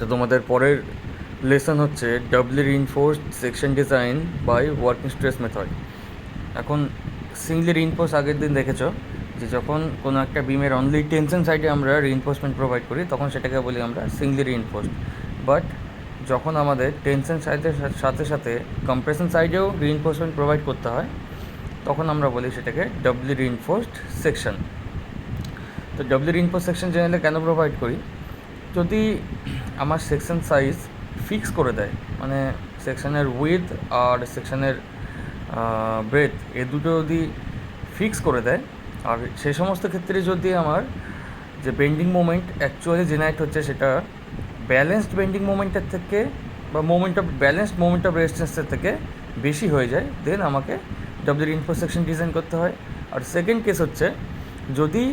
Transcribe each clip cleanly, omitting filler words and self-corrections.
তো তোমাদের পরের লেসন হচ্ছে doubly reinforced section design by working stress method. এখন সিঙ্গলি রিইনফোর্স আগের দিন দেখেছো যে যখন কোনো একটা বিমের অনলি টেনশন সাইডে আমরা রিইনফোর্সমেন্ট প্রোভাইড করি তখন সেটাকে বলি আমরা সিঙ্গলি রিইনফোর্সড। বাট যখন আমাদের টেনশন সাইডের সাথে সাথে কম্প্রেশন সাইডেও রিইনফোর্সমেন্ট প্রোভাইড করতে হয় তখন আমরা বলি সেটাকে ডাবলি রিইনফোর্সড সেকশন। তো ডাবলি রিইনফোর্সড সেকশন জেনারেলি কেন প্রোভাইড করি? যদি আমার সেকশন সাইজ ফিক্স করে দেয়, মানে সেকশনের উইথ আর সেকশনের ব্রেথ এ দুটো যদি ফিক্স করে দেয়, আর সেই সমস্ত ক্ষেত্রে যদি আমার যে বেন্ডিং মোমেন্ট অ্যাকচুয়ালি জেনারেট হচ্ছে সেটা ব্যালেন্সড বেন্ডিং মোমেন্টের থেকে বা ব্যালেন্সড মোমেন্ট অফ রেজিস্ট্যান্সের থেকে বেশি হয়ে যায়, দেন আমাকে ডাবলি রিইনফোর্সড সেকশন ডিজাইন করতে হয়। আর সেকেন্ড কেস হচ্ছে যদি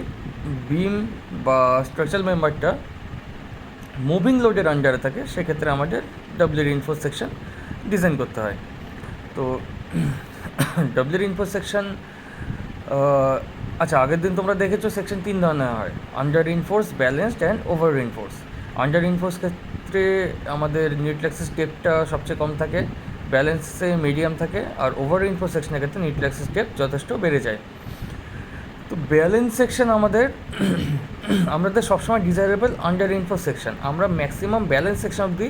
বিম বা স্ট্রাকচারাল মেম্বারটা মুভিং লোডের আন্ডারে থাকে, সেক্ষেত্রে আমাদের ডাবলি রিইনফোর্সড সেকশন ডিজাইন করতে হয়। তো ডাবলি রিইনফোর্সড সেকশন, আচ্ছা আগের দিন তোমরা দেখেছো সেকশন 3 ধরনের হয়: under reinforce, balanced and over reinforce. Under reinforce ক্ষেত্রে আমাদের নিউট্রাল অ্যাক্সিস ডেপথটা সবচেয়ে কম থাকে, ব্যালেন্সে মিডিয়াম থাকে, আর ওভার রিইনফোর্স সেকশনের ক্ষেত্রে নিউট্রাল অ্যাক্সিস ডেপথ যথেষ্ট বেড়ে যায়। তো ব্যালেন্স সেকশন আমাদের সবসময় ডিজায়ারেবল আন্ডার রিইনফোর্স সেকশন, আমরা ম্যাক্সিমাম ব্যালেন্স সেকশন অবধি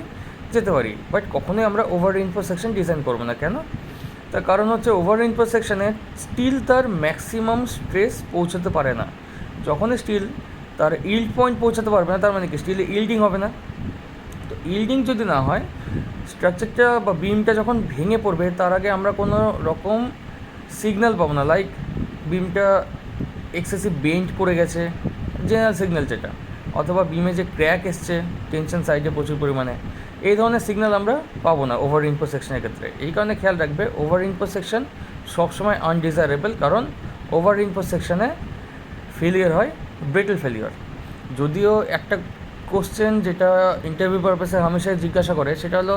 যেতে পারি, বাট কখনোই আমরা ওভার রিইনফোর্স সেকশন ডিজাইন করবো না। কেন? তার কারণ হচ্ছে ওভার রিইনফোর্স সেকশনে স্টিল তার ম্যাক্সিমাম স্ট্রেস পৌঁছাতে পারে না। যখনই স্টিল তার ইল্ড পয়েন্ট পৌঁছাতে পারবে না, তার মানে কি স্টিলে ইল্ডিং হবে না। তো ইল্ডিং যদি না হয়, স্ট্রাকচারটা বা বিমটা যখন ভেঙে পড়বে তার আগে আমরা কোনো রকম সিগন্যাল পাবো না, লাইক বিমটা এক্সেসিভ বেন্ড করে গেছে, জেনারেল সিগন্যাল যেটা, অথবা বিমে যে ক্র্যাক এসছে টেনশন সাইডে প্রচুর পরিমাণে, এই ধরনের সিগন্যাল আমরা পাবো না ওভার রিইনফোর্স সেকশনের ক্ষেত্রে। এই কারণে খেয়াল রাখবে ওভার রিইনফোর্স সেকশন সবসময় আনডিজায়ারেবল, কারণ ওভার রিইনফোর্স সেকশনে ফেলিয়ার হয় ব্রেটল ফেলিয়ার। যদিও একটা কোশ্চেন যেটা ইন্টারভিউ পারপাসে হামেশাই জিজ্ঞাসা করে সেটা হলো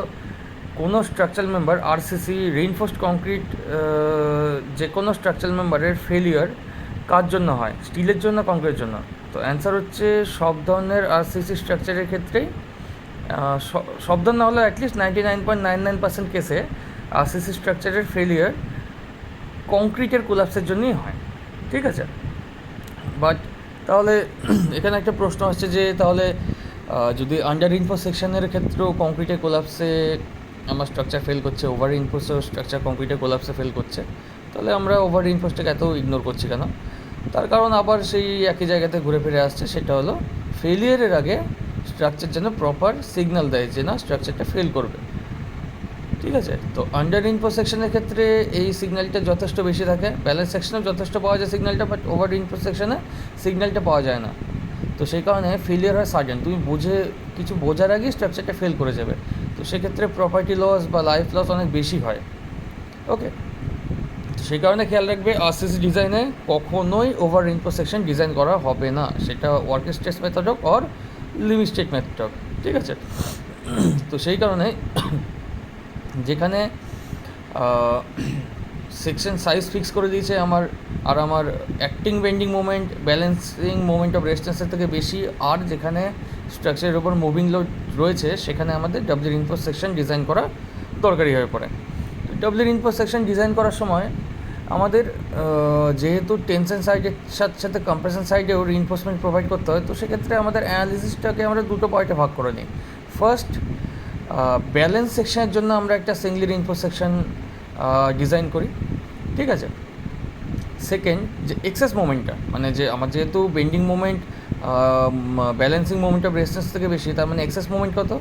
কোনো structural member RCC reinforced concrete, যে কোনো স্ট্রাকচারাল মেম্বারের ফেলিয়ার কার জন্য হয়, স্টিলের জন্য কংক্রিটের জন্য? তো অ্যান্সার হচ্ছে সব ধরনের আরসিসি স্ট্রাকচারের ক্ষেত্রেই, সব ধরনের না হলে অ্যাটলিস্ট 99.99% কেসে আরসিসি স্ট্রাকচারের ফেলিয়ার কংক্রিটের কোলাপসের জন্যই হয়। ঠিক আছে, বাট তাহলে এখানে একটা প্রশ্ন আসছে যে তাহলে যদি আন্ডার রিইনফোর্স সেকশনের ক্ষেত্রেও কংক্রিটের কোলাপসে আমার স্ট্রাকচার ফেল করছে, ওভার রিইনফোর্সেও স্ট্রাকচার কংক্রিটের কোলাপসে ফেল করছে, তাহলে আমরা ওভার রিইনফোর্সটাকে এত ইগনোর করছি কেন? তার কারণ আবার সেই একই জায়গাতে ঘুরে ফিরে আসছে, সেটা হলো ফেলিয়ারের আগে স্ট্রাকচার যেন প্রপার সিগন্যাল দেয় যে না স্ট্রাকচারটা ফেল করবে। ঠিক আছে, তো আন্ডার রিইনফোর্স সেকশনের ক্ষেত্রে এই সিগন্যালটা যথেষ্ট বেশি থাকে, ব্যালেন্স সেকশনেও যথেষ্ট পাওয়া যায় সিগন্যালটা, বাট ওভার রিইনফোর্স সেকশনে সিগন্যালটা পাওয়া যায় না। তো সেই কারণে ফেলিয়ার হয় সাডেন, তুমি কিছু বোঝার আগেই স্ট্রাকচারটা ফেল করে যাবে। তো সেক্ষেত্রে প্রপার্টি লস বা লাইফ লস অনেক বেশি হয়। ওকে, তো সেই কারণে খেয়াল রাখবে আরসিসি ডিজাইনে কখনোই ওভার রিইনফোর্স সেকশন ডিজাইন করা হবে না, সেটা ওয়ার্কিং স্ট্রেস মেথড হোক অর লিমিট স্টেট মেথড হোক। ঠিক আছে, তো সেই কারণে যেখানে সেকশন সাইজ ফিক্স করে দিয়েছে আমার acting bending moment balancing moment of রেজিস্ট্যান্সের থেকে বেশি, আর যেখানে স্ট্রাকচারের ওপর মুভিং লোড রয়েছে সেখানে আমাদের ডাবলি রিইনফোর্স সেকশন ডিজাইন করা দরকারি হয়ে পড়ে। ডাবলি রিইনফোর্স সেকশন ডিজাইন করার সময় আমাদের যেহেতু টেনশন সাইডের সাথে সাথে কম্প্রেশন সাইডেও রিইনফোর্সমেন্ট প্রোভাইড করতে হয়, তো সেক্ষেত্রে আমাদের অ্যানালিসিসটাকে আমরা দুটো পার্টে ভাগ করে নিই। ফার্স্ট, ব্যালেন্স সেকশনের জন্য আমরা একটা সিঙ্গলি রিইনফোর্স সেকশন ডিজাইন করি। ঠিক আছে, সেকেন্ড যে এক্সেস মোমেন্টটা, মানে যে আমার যেহেতু bending moment balancing moment of resistance থেকে বেশি, তার মানে এক্সেস মোমেন্ট কত?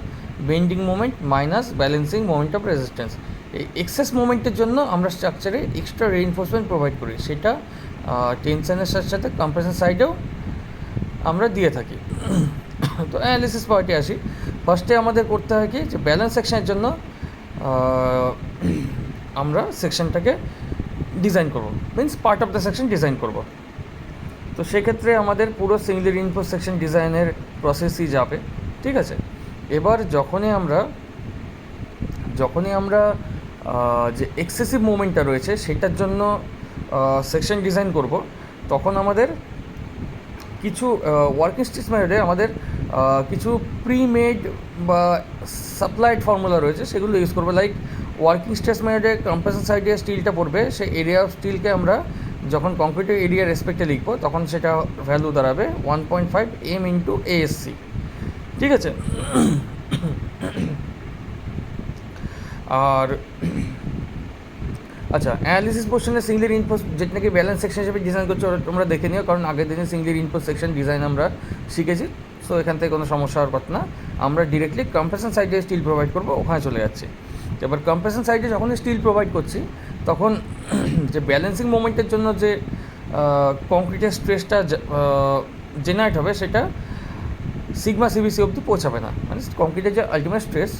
Bending moment minus balancing moment of resistance. এই এক্সেস মোমেন্টের জন্য আমরা স্ট্রাকচারে এক্সট্রা রিইনফোর্সমেন্ট প্রোভাইড করি, সেটা টেনশনের সাথে সাথে কম্প্রেশন সাইডেও আমরা দিয়ে থাকি। তো অ্যানালিসিস পার্টে আসি। ফার্স্টে আমাদের করতে হয় কি, যে ব্যালেন্স সেকশনের জন্য আমরা সেকশনটাকে ডিজাইন করব, means part of the section design করব। তো সেক্ষেত্রে আমাদের পুরো সিঙ্গলি রিইনফোর্স সেকশন ডিজাইনের প্রসেসই যাবে। ঠিক আছে, এবার যখনই আমরা যে এক্সেসিভ মুভমেন্টটা রয়েছে সেটার জন্য সেকশন ডিজাইন করব, তখন আমাদের কিছু ওয়ার্কিং স্ট্রেস মেথডে আমাদের কিছু প্রিমেড বা সাপ্লাইড ফর্মুলা রয়েছে, সেগুলো ইউজ করবে। লাইক ওয়ার্কিং স্ট্রেস মেথডে কম্প্রেশন সাইডে স্টিলটা পড়বে, সেই এরিয়া অফ স্টিলকে আমরা যখন কংক্রিটের এরিয়া রেসপেক্টে লিখবো তখন সেটা ভ্যালু দাঁড়াবে 1.5 m ইন্টু ASC। ঠিক আছে। আর আচ্ছা, অ্যানালিসিস পোর্শনে সিঙ্গলি রিইনফোর্স যেটা নাকি ব্যালেন্স সেকশন হিসেবে ডিজাইন করছে ওটা তোমরা দেখে নিও, কারণ আগের দিনে সিঙ্গলি রিইনফোর্স সেকশন ডিজাইন আমরা শিখেছি। সো এখান থেকে কোনো সমস্যা হওয়ার কথা না। আমরা ডিরেক্টলি কম্প্রেশন সাইডে স্টিল প্রোভাইড করবো, ওখানে চলে যাচ্ছে। এবার কম্প্রেশন সাইডে যখন স্টিল প্রোভাইড করছি তখন যে ব্যালেন্সিং মোমেন্টের জন্য যে কংক্রিটের স্ট্রেসটা জেনারেট হবে সেটা সিগমা সিবিসি অবধি পৌঁছাবে না। মানে কংক্রিটের যে আলটিমেট স্ট্রেস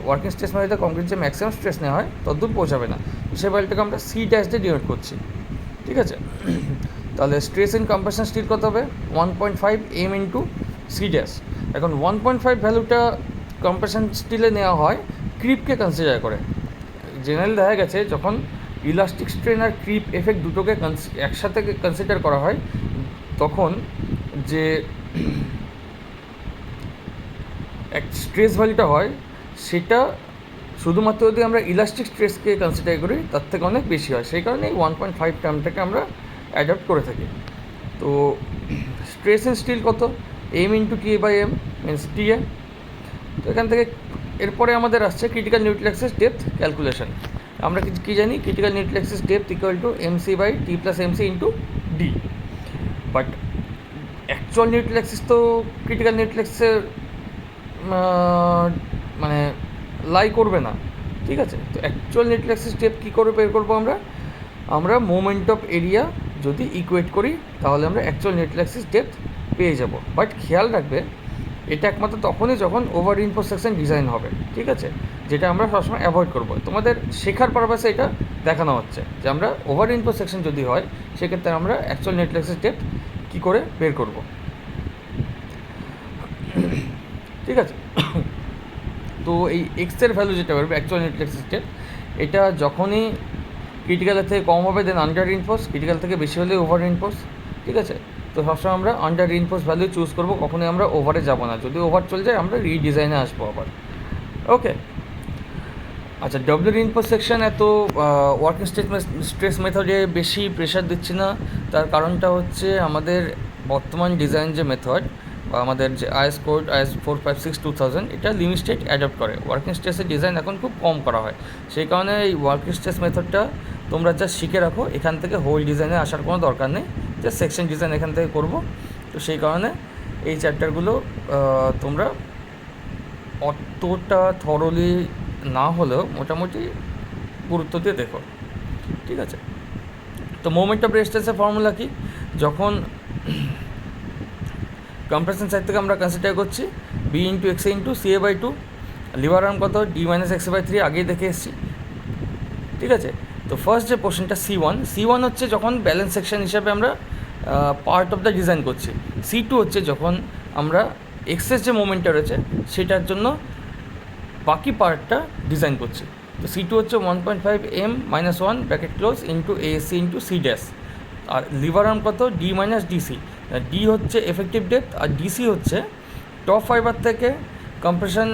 ওয়ার্কিং স্ট্রেস মানে কংক্রিট যে ম্যাক্সিমাম স্ট্রেস নেওয়া হয় ততদূর পৌঁছাবে না। সেই ভ্যালুটাকে আমরা সি ড্যাশ দিয়ে ডিনোট করছি। ঠিক আছে। তাহলে স্ট্রেস ইন কম্প্রেশন স্টিল কত হবে? 1.5 m ইন্টু সি ড্যাশ। এখন 1.5 ভ্যালুটা কম্প্রেশন স্টিলে নেওয়া হয় ক্রিপকে কনসিডার করে। জেনারেলি দেখা গেছে যখন ইলাস্টিক স্ট্রেন আর ক্রিপ এফেক্ট দুটোকে একসাথে কনসিডার করা হয় তখন যে এক স্ট্রেস ভ্যালুটা হয় সেটা শুধুমাত্র যদি আমরা ইলাস্টিক স্ট্রেসকে কনসিডার করি তার থেকে অনেক বেশি হয়। সেই কারণে এই 1.5 টার্মটাকে আমরা অ্যাডাপ্ট করে থাকি। তো স্ট্রেস ইন স্টিল কত? m into T by M means T A. তো এখান থেকে এরপরে আমাদের আসছে critical neutral axis depth calculation. আমরা কী জানি? Critical neutral axis depth equal to MC by T plus MC into D. But actual neutral axis তো ক্রিটিক্যাল নিউট্রাল অ্যাক্সিসের মানে লাই করবে না। ঠিক আছে। তো অ্যাকচুয়াল নিউট্রাল অ্যাক্সিস ডেপথ কী করে বের করবো? আমরা মোমেন্ট অফ এরিয়া যদি ইকুয়েট করি তাহলে আমরা অ্যাকচুয়াল নিউট্রাল অ্যাক্সিস ডেপথ পেয়ে যাব। বাট খেয়াল রাখবে এটা একমাত্র তখনই যখন ওভার রিইনফোর্স সেকশন ডিজাইন হবে। ঠিক আছে। যেটা আমরা সবসময় অ্যাভয়েড করবো। তোমাদের শেখার পারপাসে এটা দেখানো হচ্ছে যে আমরা ওভার রিইনফোর্স সেকশন যদি হয় সেক্ষেত্রে আমরা অ্যাকচুয়াল নিউট্রাল অ্যাক্সিস ডেপথ কী করে বের করব। ঠিক আছে। তো এই এক্সের ভ্যালু যেটা বেরোবে অ্যাকচুয়াল নিউট্রাল অ্যাক্সিস ডেপথ, এটা যখনই ক্রিটিক্যালের থেকে কম হবে দেন আন্ডার রিইনফোর্স, ক্রিটিক্যাল থেকে বেশি হলে ওভার রিইনফোর্স। ঠিক আছে। তো সবসময় আমরা আন্ডার রিইনফোর্স ভ্যালু চুজ করবো, কখনোই আমরা ওভারে যাব না। যদি ওভার চলে যায় আমরা রিডিজাইনে আসবো আবার। ওকে। আচ্ছা, ডব্লিউ রিইনফোর্স সেকশন এত ওয়ার্কিং স্ট্রেস মেথডে বেশি প্রেশার দিচ্ছি না। তার কারণটা হচ্ছে আমাদের বর্তমান ডিজাইন যে মেথড বা আমাদের যে IS কোড IS 456/2000 এটা লিমিট স্টেট অ্যাডপ্ট করে। ওয়ার্কিং স্ট্রেসের ডিজাইন এখন খুব কম করা হয়। সেই কারণে এই ওয়ার্কিং স্ট্রেস মেথডটা তোমরা যা শিখে রাখো, এখান থেকে হোল ডিজাইনে আসার কোনো দরকার নেই, যে সেকশন ডিজাইন এখান থেকে করবো। তো সেই কারণে এই চ্যাপ্টারগুলো তোমরা অতটা থরলি না হলেও মোটামুটি গুরুত্ব দিয়ে দেখো। ঠিক আছে। তো মোমেন্ট অফ রেজিস্ট্যান্সের ফর্মুলা কি? যখন কম্প্রেশন সাইড থেকে আমরা কনসিডার করছি B into x into CA/2, liver arm কত? D মাইনাস XA/3, আগেই দেখে এসেছি। ঠিক আছে। তো ফার্স্ট যে পোর্শনটা C1 হচ্ছে যখন ব্যালেন্স সেকশন হিসাবে আমরা পার্ট অফ দ্য ডিজাইন করছি। C2 হচ্ছে যখন আমরা এক্সেস যে মোমেন্টটা রয়েছে সেটার জন্য বাকি পার্টটা ডিজাইন করছি। তো C2 হচ্ছে 1.5 m minus 1 bracket close into ASC into C dash. আর লিভার আর্ম কত? D minus DC। ডি হচ্ছে এফেক্টিভ ডেপথ আর ডিসি হচ্ছে টপ ফাইবার থেকে কম্প্রেশন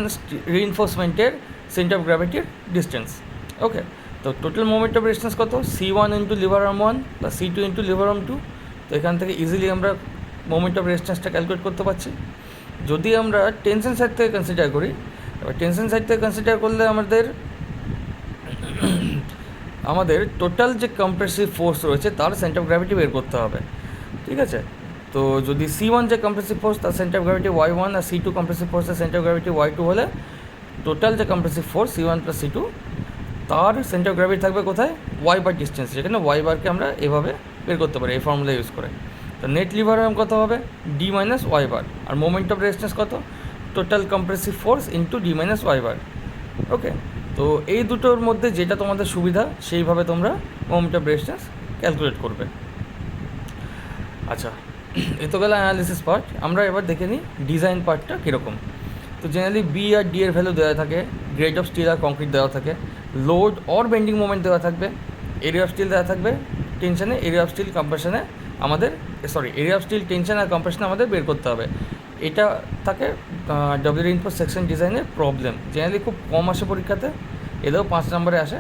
রিইনফোর্সমেন্টের সেন্টার অফ গ্র্যাভিটির ডিস্টেন্স। ওকে। তো টোটাল মোমেন্ট অফ রেজিস্ট্যান্স কত? C1 into lever arm 1 plus C2 into lever arm 2। তো এখান থেকে ইজিলি আমরা মোমেন্ট অফ রেজিস্ট্যান্সটা ক্যালকুলেট করতে পারছি। যদি আমরা টেনশন সাইড থেকে কনসিডার করি, এবার টেনশন সাইড থেকে কনসিডার করলে আমাদের টোটাল যে কম্প্রেসিভ ফোর্স রয়েছে তার সেন্টার অফ গ্র্যাভিটি বের করতে হবে। ঠিক আছে। তো যদি C1 যে কম্প্রেসিভ ফোর্স তার সেন্টার অফ গ্র্যাভিটি y1 আর C2 কম্প্রেসিভ ফোর্সের সেন্টার অফ গ্র্যাভিটি y2 হলে টোটাল যে compressive force C1 plus C2 তার সেন্টার অফ গ্র্যাভিটি থাকবে কোথায়? y বার ডিস্টেন্স, যেখানে y বারকে আমরা এভাবে বের করতে পারি এই ফর্মুলা ইউজ করে। তো নেট লিভার আর্ম কত হবে? D minus y bar. আর মোমেন্ট অফ রেজিস্ট্যান্স কত? Total compressive force into D minus y bar. Okay. তো এই দুটোর মধ্যে যেটা তোমাদের সুবিধা সেইভাবে তোমরা মোমেন্ট অফ রেজিস্ট্যান্স ক্যালকুলেট করবে। আচ্ছা, এ তো গেল অ্যানালিসিস পার্ট। আমরা এবার দেখে নিই ডিজাইন পার্টটা কীরকম। তো জেনারেলি B আর D এর ভ্যালু দেওয়া থাকে, গ্রেড অফ স্টিল আর কংক্রিট দেওয়া থাকে, লোড অর বেন্ডিং মোমেন্ট দেওয়া থাকবে, এরিয়া অফ স্টিল দেওয়া থাকবে, টেনশনে, এরিয়া অফ স্টিল কম্প্রেশনে এরিয়া অফ স্টিল টেনশন আর কম্প্রেশনে আমাদের বের করতে হবে। এটা থাকে ডব্লিউ রিইনফোর্স সেকশন ডিজাইনের প্রবলেম, জেনারেলি খুব কম আসে পরীক্ষাতে, এলেও 5 নম্বরে আসে,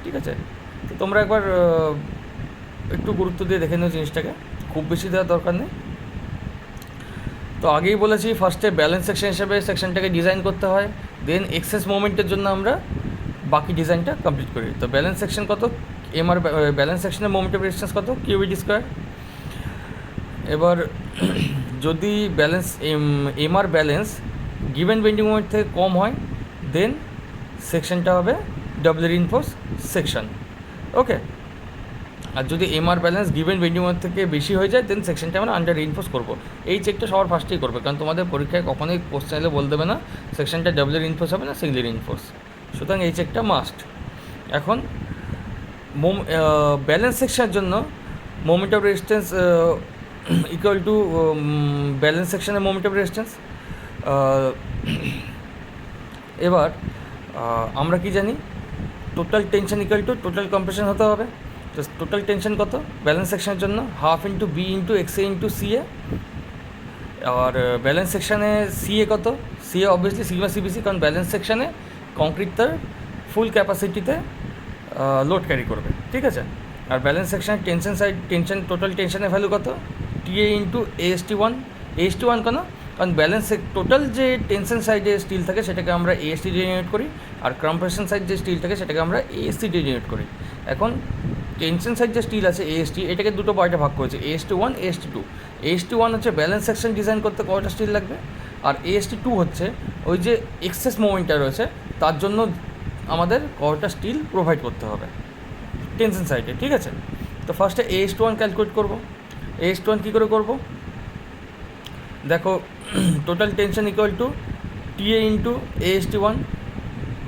ঠিক আছে। তো তোমরা একবার একটু গুরুত্ব দিয়ে দেখে নিও জিনিসটাকে, খুব বেশি দেওয়ার দরকার নেই। তো আগেই বলেছি ফার্স্টে ব্যালেন্স সেকশন হিসেবে সেকশনটাকে ডিজাইন করতে হয়, দেন এক্সেস মোমেন্টের জন্য আমরা বাকি ডিজাইনটা কমপ্লিট করি। তো ব্যালেন্স সেকশন কত, এমআর ব্যালেন্স সেকশনের মোমেন্ট অফ রেজিস্ট্যান্স কত, কিউবিটি স্কোয়ার। এবার যদি balance MR balance given bending moment থেকে কম হয়, দেন সেকশনটা হবে ডবল রিইনফোর্স সেকশন, ওকে। আর যদি MR balance given bending moment থেকে বেশি হয়ে যায়, দেন সেকশনটা আমরা আন্ডার রিইনফোর্স করবো। এই চেকটা সবার ফার্স্টেই করবে, কারণ তোমাদের পরীক্ষায় কখনোই কোশ্চেন এলে বল দেবে না সেকশনটা ডবল রিইনফোর্স হবে না সিঙ্গেল রিইনফোর্স, সুতরাং এই চেকটা মাস্ট। এখন ব্যালেন্স সেকশনের জন্য moment of resistance equal to balance সেকশনের মোমেন্ট অফ রেজিস্ট্যান্স। এবার আমরা কি জানি, total tension equal to total compression হতে হবে। তো টোটাল টেনশন কত ব্যালেন্স সেকশনের জন্য, half into B into XA into CA. আর ব্যালেন্স সেকশানে সিএ কত, সিএ অবভিয়াসলি সিগমা সিবিসি, কারণ ব্যালেন্স সেকশানে কংক্রিট তার ফুল ক্যাপাসিটিতে লোড ক্যারি করবে, ঠিক আছে। আর ব্যালেন্স সেকশানের টেনশন টোটাল টেনশনের ভ্যালু কত, টিএ ইন্টু AST1। AST1 কেন, কারণ ব্যালেন্স টোটাল যে টেনশন সাইডে স্টিল থাকে সেটাকে আমরা AST জেনারেট করি, আর কম্প্রেশন সাইড যে স্টিল থাকে সেটাকে আমরা ASC জেনারেট করি। এখন টেনশন সাইড যে স্টিল আছে AST, এটাকে দুটো পার্টে ভাগ করেছে, AST1 AST2। AST1 হচ্ছে ব্যালেন্স সেকশন ডিজাইন করতে কয়টা স্টিল লাগবে, আর AST2 হচ্ছে ওই যে এক্সেস মোমেন্টটা রয়েছে তার জন্য আমাদের কয়টা স্টিল প্রোভাইড করতে হবে টেনশন সাইডে, ঠিক আছে। তো ফার্স্টে AST1 ক্যালকুলেট করবো। AST1 কী করে করবো, দেখো total tension equal to TA into AST1,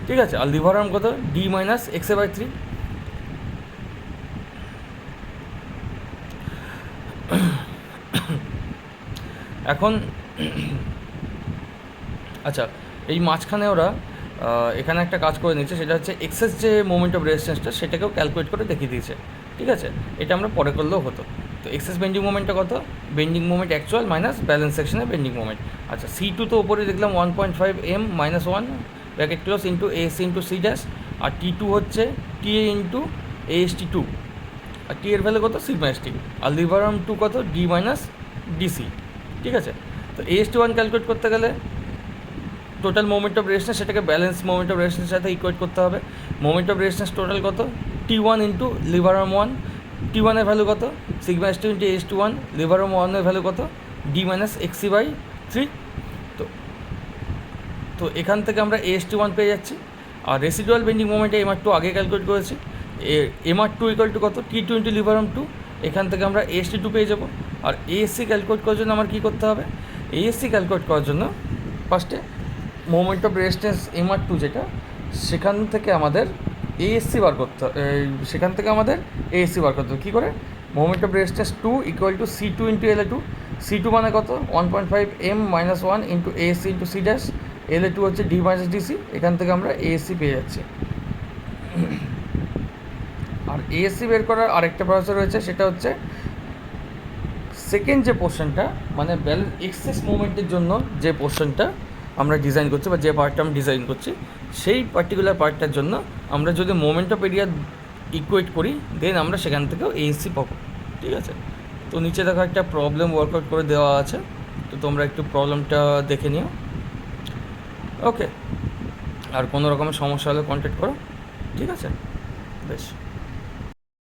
ঠিক আছে। আর লিভার আর্ম কত, ডি মাইনাস XA/3। এখন আচ্ছা, এই মাঝখানে ওরা এখানে একটা কাজ করে নিচ্ছে, সেটা হচ্ছে এক্সেস যে মোমেন্ট অফ রেজিস্ট্যান্সটা সেটাকেও ক্যালকুলেট করে দেখিয়ে দিয়েছে, ঠিক আছে। এটা আমরা পরে করলেও হতো। তো এক্সেস বেন্ডিং মোমেন্টটা কত, bending moment actual minus balance সেকশনের বেন্ডিং মোমেন্ট। আচ্ছা, C2 তো ওপরে দেখলাম 1.5 m - 1 bracket close into ASC into C dash, আর T2 হচ্ছে TA ইন্টু AST2, আর T এর ভ্যালু কত, সিগমা ST, আর লিভার আর্ম 2 কত, D মাইনাস DC, ঠিক আছে। তো AST1 ক্যালকুলেট করতে গেলে টোটাল মোমেন্ট অফ রেজিস্ট্যান্স সেটাকে ব্যালেন্স মোমেন্ট অফ রেজিস্ট্যান্সের সাথে ইকুয়েট করতে হবে। মোমেন্ট অফ রেজিস্ট্যান্স টোটাল কত, T1 into lever arm 1, T1 এর ভ্যালু কত, sigma ST into AST1, liver arm 1 এর ভ্যালু কত, D মাইনাস XC/3। তো এখান থেকে আমরা AST1 পেয়ে যাচ্ছি। আর রেসিডুয়াল বেন্ডিং মোমেন্টে MR2 আগে ক্যালকুলেট করেছি, MR2 ইকুয়াল টু কত, T2 ইন্টু লিভার আর্ম 2, এখান থেকে আমরা AST2 পেয়ে যাবো। আর ASC ক্যালকুলেট করার জন্য আমার কী করতে হবে, ASC ক্যালকুলেট করার জন্য ফার্স্টে মোমেন্ট অফ রেজিস্ট্যান্স MR2 যেটা, সেখান থেকে আমাদের ASC বার করতে হবে, সেখান থেকে আমাদের ASC বার করতে হবে কী করে, moment of resistance 2 equal to C2 into LA2। C2 মানে কত, 1.5 m - 1 into ASC into C dash, LA2 হচ্ছে D মাইনাস DC, এখান থেকে আমরা ASC পেয়ে যাচ্ছি। আর ASC বের করার আরেকটা প্রসেস রয়েছে, সেটা হচ্ছে সেকেন্ড যে পোর্শনটা, মানে ব্যালেন্স এক্সেস মুভমেন্টের জন্য যে পোর্শনটা আমরা ডিজাইন করছি বা যে পার্টটা আমরা ডিজাইন করছি, সেই পার্টিকুলার পার্টটার জন্য আমরা যদি মোমেন্ট অফ এরিয়া ইকুয়েট করি, দেন আমরা সেখান থেকেও ASC পাবো, ঠিক আছে। তো নিচে দেখো একটা প্রবলেম ওয়ার্কআউট করে দেওয়া আছে, তো তোমরা একটু প্রবলেমটা দেখে নিও, ওকে। আর কোনো রকমের সমস্যা হলে কন্ট্যাক্ট করো, ঠিক আছে, বেশ।